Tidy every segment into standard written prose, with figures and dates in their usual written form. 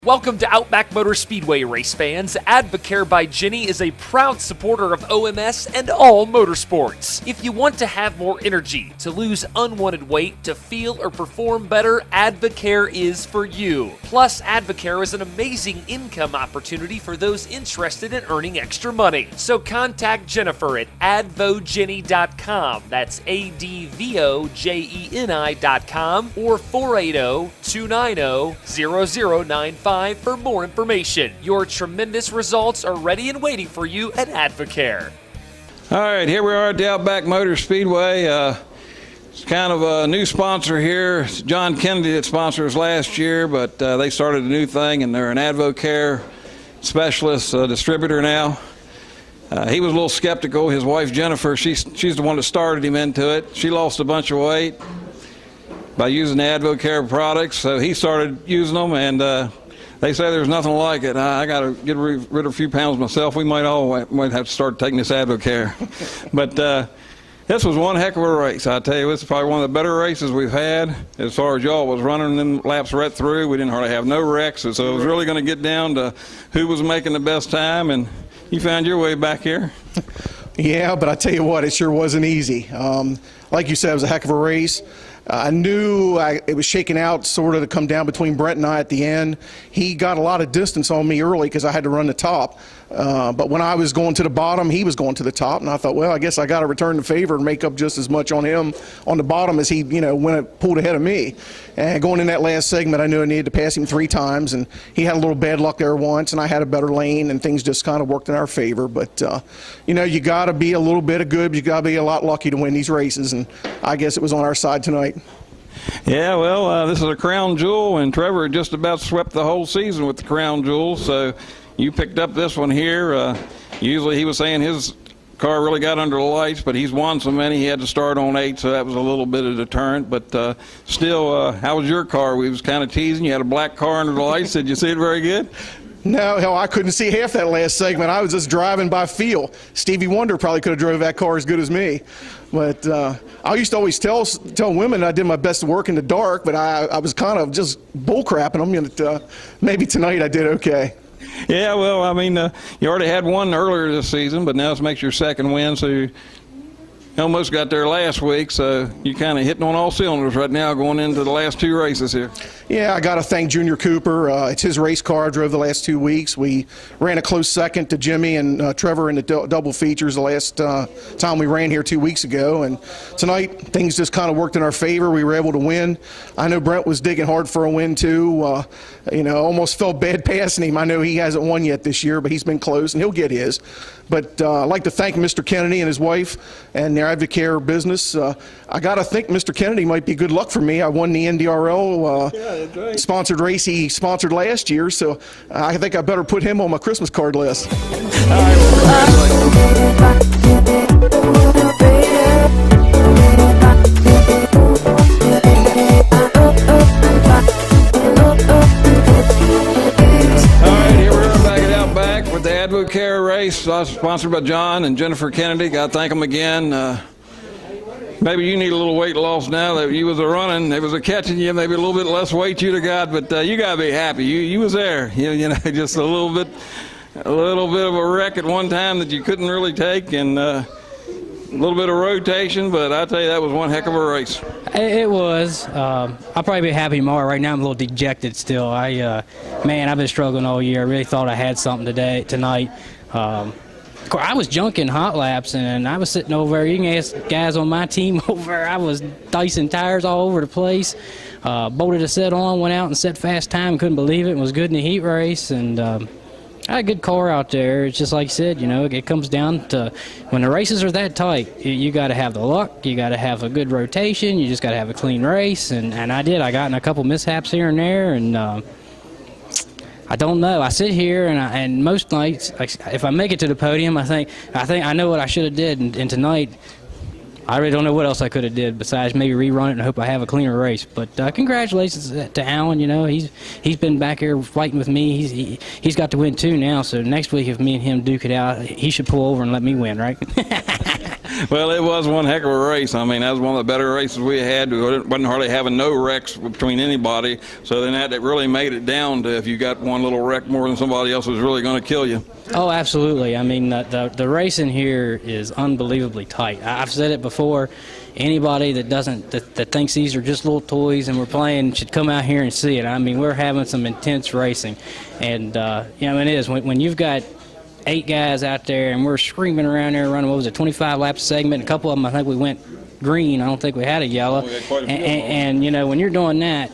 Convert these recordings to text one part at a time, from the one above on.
Welcome to Outback Motor Speedway race fans. Advocare by Jenny is a proud supporter of OMS and all motorsports. If you want to have more energy, to lose unwanted weight, to feel or perform better, Advocare is for you. Plus, Advocare is an amazing income opportunity for those interested in earning extra money. So contact Jennifer at advojenny.com. That's ADVOJENI.com or 480-290-0095 for more information. Your tremendous results are ready and waiting for you at Advocare. All right, here we are at the Outback Motor Speedway. It's kind of a new sponsor here. It's John Kennedy that sponsored us last year, but they started a new thing, and they're an Advocare specialist distributor now. He was a little skeptical. His wife, Jennifer, she's the one that started him into it. She lost a bunch of weight by using the Advocare products, so he started using them, and they say there's nothing like it. I got to get rid of a few pounds myself. We might have to start taking this Advocare. But this was one heck of a race. I tell you, this is probably one of the better races we've had as far as y'all was running them laps right through. We didn't hardly have no wrecks, so it was really going to get down to who was making the best time, and you found your way back here. Yeah, but I tell you what, it sure wasn't easy. Like you said, it was a heck of a race. I knew it was shaking out sort of to come down between Brent and I at the end. He got a lot of distance on me early because I had to run the top. But when I was going to the bottom, he was going to the top, and I thought, well, I guess I got to return the favor and make up just as much on him on the bottom as he, pulled ahead of me. And going in that last segment, I knew I needed to pass him 3 times, and he had a little bad luck there once, and I had a better lane, and things just kind of worked in our favor. But, you got to be a little bit of good. You got to be a lot lucky to win these races, and I guess it was on our side tonight. Yeah, well, this is a crown jewel, and Trevor had just about swept the whole season with the crown jewel, so you picked up this one here. Usually he was saying his car really got under the lights, but he's won so many he had to start on 8, so that was a little bit of deterrent. But still, how was your car? We was kind of teasing. You had a black car under the lights. Did you see it very good? No, hell, I couldn't see half that last segment. I was just driving by feel. Stevie Wonder probably could have drove that car as good as me. But I used to always tell women I did my best to work in the dark, but I was kind of just bullcrapping them. Maybe tonight I did okay. Yeah, well, I mean, you already had one earlier this season, but now this makes your second win, so you almost got there last week, so you're kind of hitting on all cylinders right now going into the last 2 races here. Yeah, I got to thank Junior Cooper. It's his race car I drove the last 2 weeks. We ran a close second to Jimmy and Trevor in the double features the last time we ran here 2 weeks ago. And tonight, things just kind of worked in our favor. We were able to win. I know Brent was digging hard for a win, too. Almost felt bad passing him. I know he hasn't won yet this year, but he's been close, and he'll get his. But I'd like to thank Mr. Kennedy and his wife and their Advocare business. I got to think Mr. Kennedy might be good luck for me. I won the NDRL sponsored race he sponsored last year, so I think I better put him on my Christmas card list. All right, well, with the Advocare race, sponsored by John and Jennifer Kennedy. Got to thank them again. Maybe you need a little weight loss now that you was a running. It was a catching you, maybe a little bit less weight you'd have got, but you got to be happy. You was there. Just a little bit of a wreck at one time that you couldn't really take, and a little bit of rotation, but I tell you, that was one heck of a race. It was. I'll probably be happy tomorrow. Right now, I'm a little dejected still. I've been struggling all year. I really thought I had something tonight. I was junking hot laps, and I was sitting over there. You can ask guys on my team over there. I was dicing tires all over the place. Bolted a set on, went out and set fast time. Couldn't believe it. It was good in the heat race, and I had a good car out there. It's just like you said, it comes down to when the races are that tight, you got to have the luck. You got to have a good rotation. You just got to have a clean race, and I did. I got in a couple mishaps here and there, and I don't know. I sit here and most nights, if I make it to the podium, I think I know what I should have did. And tonight, I really don't know what else I could have did besides maybe rerun it and hope I have a cleaner race. But congratulations to Alan. He's been back here fighting with me. He's got to win too now. So next week, if me and him duke it out, he should pull over and let me win, right? Well, it was one heck of a race. I mean, that was one of the better races we had. We wasn't hardly having no wrecks between anybody. So then that really made it down to if you got one little wreck more than somebody else was really going to kill you. Oh, absolutely. I mean, the racing here is unbelievably tight. I've said it before. Anybody that thinks these are just little toys and we're playing should come out here and see it. I mean, we're having some intense racing, and it is when you've got 8 guys out there and we're screaming around there running, what was it, 25 laps a segment. A couple of them, I think we went green. I don't think we had a yellow. And when you're doing that,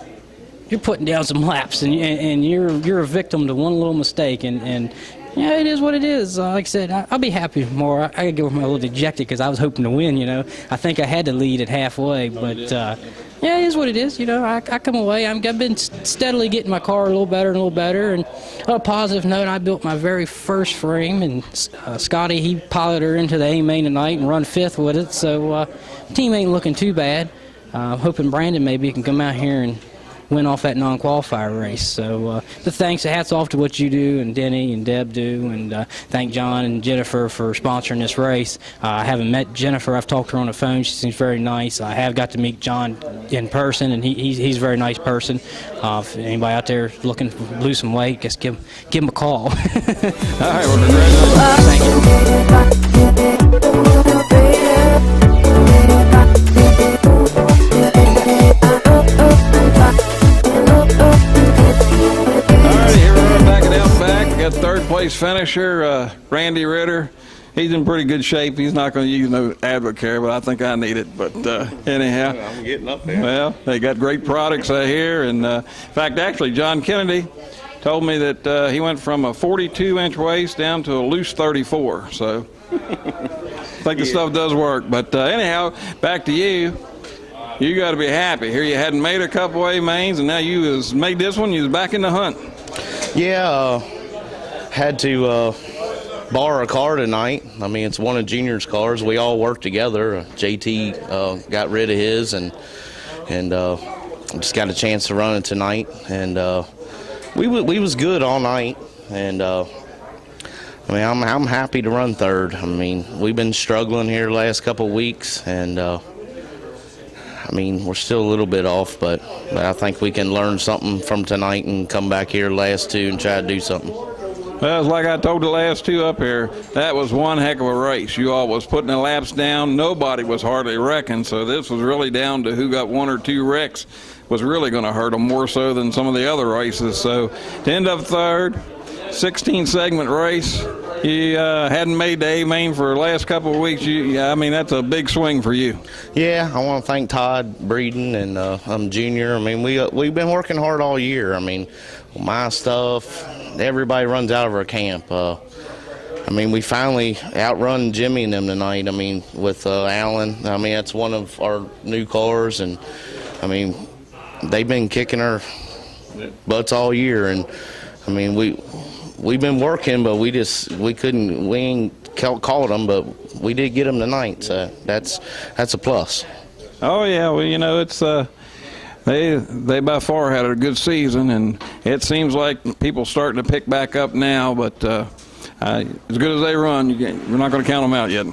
you're putting down some laps, and you're a victim to one little mistake, and yeah, it is what it is. Like I said, I'll be happy more. I could go a little dejected because I was hoping to win, I think I had to lead at halfway, but yeah, it is what it is. I come away. I've been steadily getting my car a little better and a little better. And on a positive note, I built my very first frame, and Scotty, he piloted her into the A main tonight and run 5th with it. So team ain't looking too bad. I'm hoping Brandon maybe can come out here and win off that non-qualifier race. So but thanks, hats off to what you do and Denny and Deb do, and thank John and Jennifer for sponsoring this race. I haven't met Jennifer. I've talked to her on the phone. She seems very nice. I have got to meet John in person, and he's a very nice person. If anybody out there looking to lose some weight, just give him a call. All right, well, congratulations. Thank you. Got third place finisher, Randy Ritter. He's in pretty good shape. He's not going to use no Advocare, but I think I need it. But anyhow, I'm getting up there. Well, they got great products here. And in fact, actually, John Kennedy told me that he went from a 42-inch waist down to a loose 34. So I think the stuff does work. But anyhow, back to you. You got to be happy. Here you hadn't made a couple A mains, and now you has made this one. You was back in the hunt. Yeah, had to borrow a car tonight. I mean, it's one of Junior's cars. We all worked together. JT got rid of his, and just got a chance to run it tonight. And we was good all night. And I mean, I'm happy to run third. I mean, we've been struggling here the last couple of weeks, and I mean, we're still a little bit off, but I think we can learn something from tonight and come back here last 2 and try to do something. Well, it's like I told the last 2 up here, that was one heck of a race. You all was putting the laps down. Nobody was hardly wrecking, so this was really down to who got 1 or 2 wrecks was really going to hurt them more so than some of the other races. So to end up third, 16-segment race, you hadn't made the A main for the last couple of weeks. I mean, that's a big swing for you. Yeah, I want to thank Todd Breeden and Junior. I mean, we've been working hard all year. I mean, my stuff, everybody runs out of our camp. I mean, we finally outrun Jimmy and them tonight. I mean, with Alan. I mean, that's one of our new cars, and I mean, they've been kicking our butts all year. And I mean, we've been working, but we ain't caught them, but we did get them tonight, so that's a plus. Oh yeah, well, it's they by far had a good season, and it seems like people starting to pick back up now. But as good as they run, we're not going to count them out yet.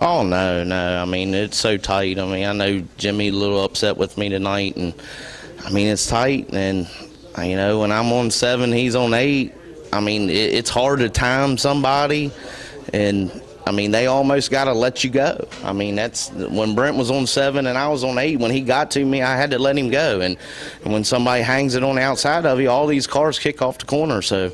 Oh no, I mean, it's so tight. I mean, I know Jimmy a little upset with me tonight, and I mean, it's tight, and when I'm on 7, he's on 8. I mean, it's hard to time somebody, and I mean, they almost got to let you go. I mean, that's when Brent was on 7 and I was on 8. When he got to me, I had to let him go. And when somebody hangs it on the outside of you, all these cars kick off the corner. So,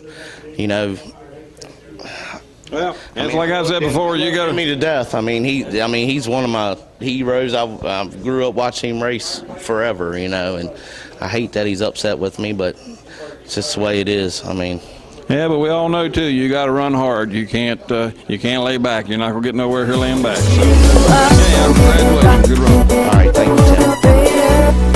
well, it's like I said before, you got me to death. I mean, he's one of my heroes. I grew up watching him race forever, and I hate that he's upset with me, but it's just the way it is. I mean. Yeah, but we all know too. You got to run hard. You can't lay back. You're not gonna get nowhere here laying back. So, yeah, congratulations. Good run. All right, thank you, Tim.